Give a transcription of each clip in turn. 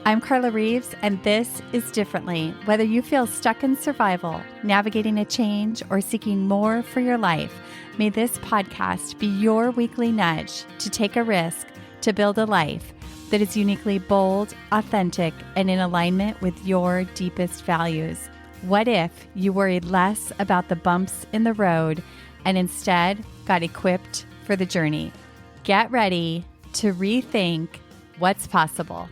I'm Carla Reeves, and this is Differently. Whether you feel stuck in survival, navigating a change, or seeking more for your life, may this podcast be your weekly nudge to take a risk to build a life that is uniquely bold, authentic, and in alignment with your deepest values. What if you worried less about the bumps in the road and instead got equipped for the journey? Get ready to rethink what's possible.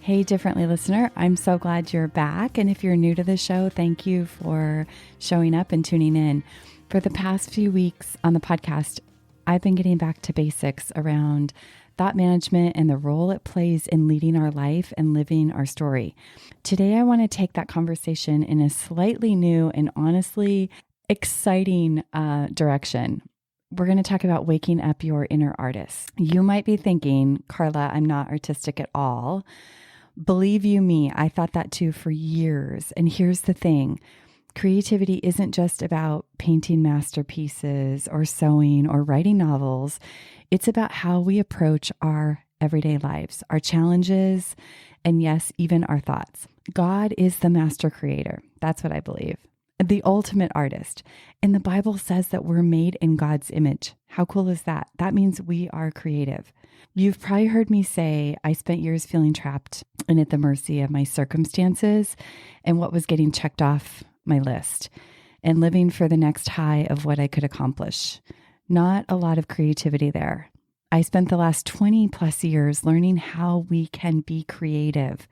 Hey, Differently listener, I'm so glad you're back. And if you're new to the show, thank you for showing up and tuning in. For the past few weeks on the podcast, I've been getting back to basics around thought management and the role it plays in leading our life and living our story. Today, I want to take that conversation in a slightly new and honestly exciting direction. We're going to talk about waking up your inner artist. You might be thinking, Carla, I'm not artistic at all. Believe you me, I thought that too for years. And here's the thing. Creativity isn't just about painting masterpieces or sewing or writing novels. It's about how we approach our everyday lives, our challenges, and yes, even our thoughts. God is the master creator. That's what I believe. The ultimate artist. And the Bible says that we're made in God's image. How cool is that? That means we are creative. You've probably heard me say I spent years feeling trapped and at the mercy of my circumstances and what was getting checked off my list and living for the next high of what I could accomplish. Not a lot of creativity there. I spent the last 20 plus years learning how we can be creative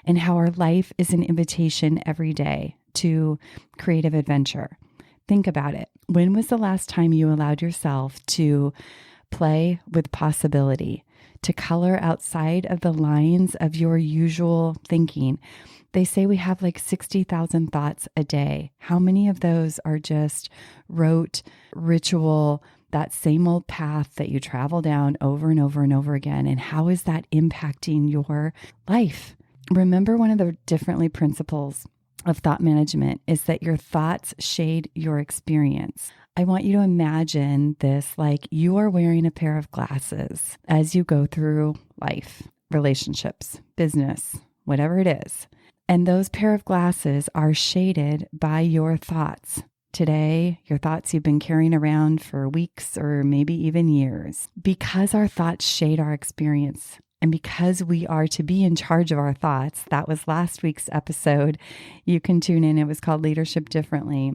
and how our life is an invitation every day to creative adventure. Think about it. When was the last time you allowed yourself to play with possibility, to color outside of the lines of your usual thinking? They say we have like 60,000 thoughts a day. How many of those are just rote, ritual, that same old path that you travel down over and over and over again? And how is that impacting your life? Remember, one of the Differently principles of thought management is that your thoughts shade your experience. I want you to imagine this like you are wearing a pair of glasses as you go through life, relationships, business, whatever it is. And those pair of glasses are shaded by your thoughts. Today, your thoughts you've been carrying around for weeks or maybe even years. Because our thoughts shade our experience, and because we are to be in charge of our thoughts, that was last week's episode. You can tune in. It was called Leadership Differently.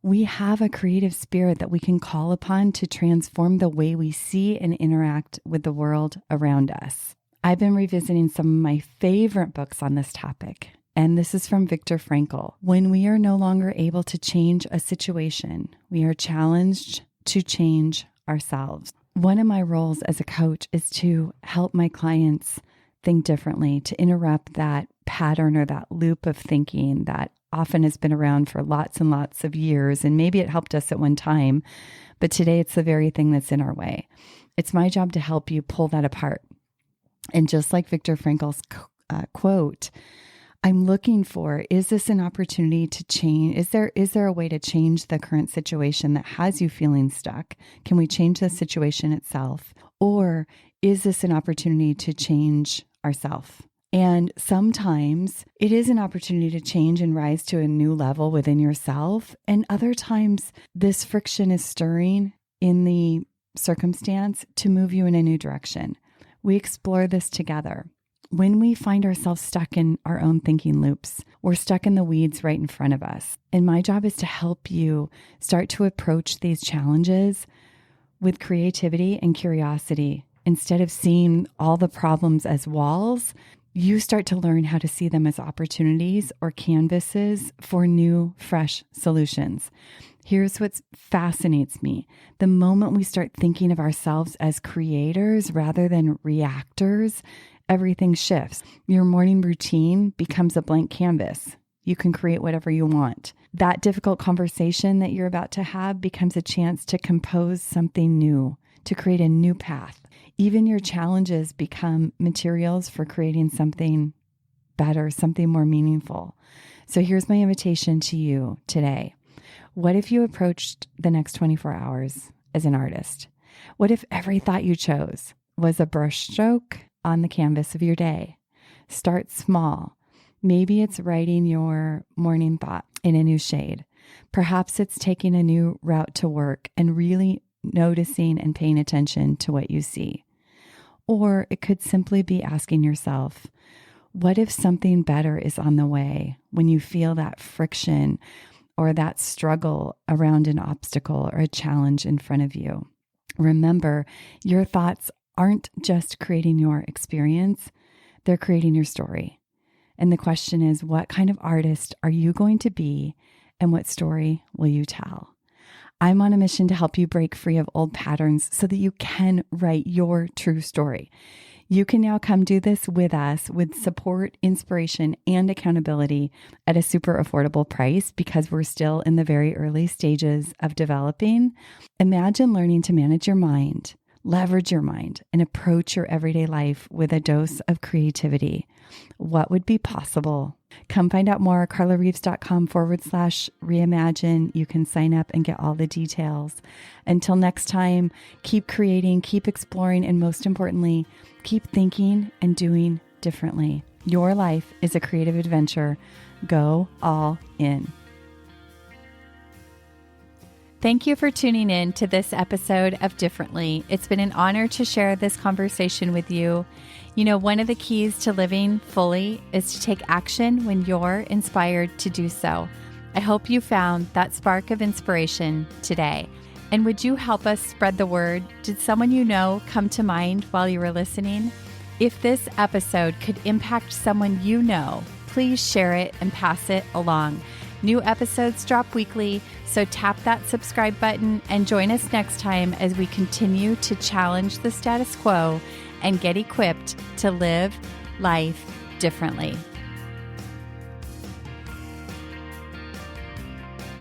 We have a creative spirit that we can call upon to transform the way we see and interact with the world around us. I've been revisiting some of my favorite books on this topic, and this is from Viktor Frankl. When we are no longer able to change a situation, we are challenged to change ourselves. One of my roles as a coach is to help my clients think differently, to interrupt that pattern or that loop of thinking that often has been around for lots and lots of years. And maybe it helped us at one time, but today it's the very thing that's in our way. It's my job to help you pull that apart. And just like Viktor Frankl's quote, I'm looking for, is this an opportunity to change? Is there a way to change the current situation that has you feeling stuck? Can we change the situation itself? Or is this an opportunity to change ourselves? And sometimes it is an opportunity to change and rise to a new level within yourself. And other times this friction is stirring in the circumstance to move you in a new direction. We explore this together. When we find ourselves stuck in our own thinking loops, we're stuck in the weeds right in front of us. And my job is to help you start to approach these challenges with creativity and curiosity. Instead of seeing all the problems as walls, you start to learn how to see them as opportunities or canvases for new, fresh solutions. Here's what fascinates me. The moment we start thinking of ourselves as creators rather than reactors, everything shifts. Your morning routine becomes a blank canvas. You can create whatever you want. That difficult conversation that you're about to have becomes a chance to compose something new, to create a new path. Even your challenges become materials for creating something better, something more meaningful. So here's my invitation to you today. What if you approached the next 24 hours as an artist? What if every thought you chose was a brushstroke on the canvas of your day? Start small. Maybe it's writing your morning thought in a new shade. Perhaps it's taking a new route to work and really noticing and paying attention to what you see. Or it could simply be asking yourself, what if something better is on the way when you feel that friction or that struggle around an obstacle or a challenge in front of you? Remember, your thoughts aren't just creating your experience, they're creating your story. And the question is, what kind of artist are you going to be, and what story will you tell? I'm on a mission to help you break free of old patterns so that you can write your true story. You can now come do this with us with support, inspiration, and accountability at a super affordable price because we're still in the very early stages of developing. Imagine learning to manage your mind, leverage your mind, and approach your everyday life with a dose of creativity. What would be possible? Come find out more at carlareeves.com/reimagine. You can sign up and get all the details. Until next time, keep creating, keep exploring, and most importantly, keep thinking and doing differently. Your life is a creative adventure. Go all in. Thank you for tuning in to this episode of Differently. It's been an honor to share this conversation with you. You know, one of the keys to living fully is to take action when you're inspired to do so. I hope you found that spark of inspiration today. And would you help us spread the word? Did someone you know come to mind while you were listening? If this episode could impact someone you know, please share it and pass it along. New episodes drop weekly, so tap that subscribe button and join us next time as we continue to challenge the status quo and get equipped to live life differently.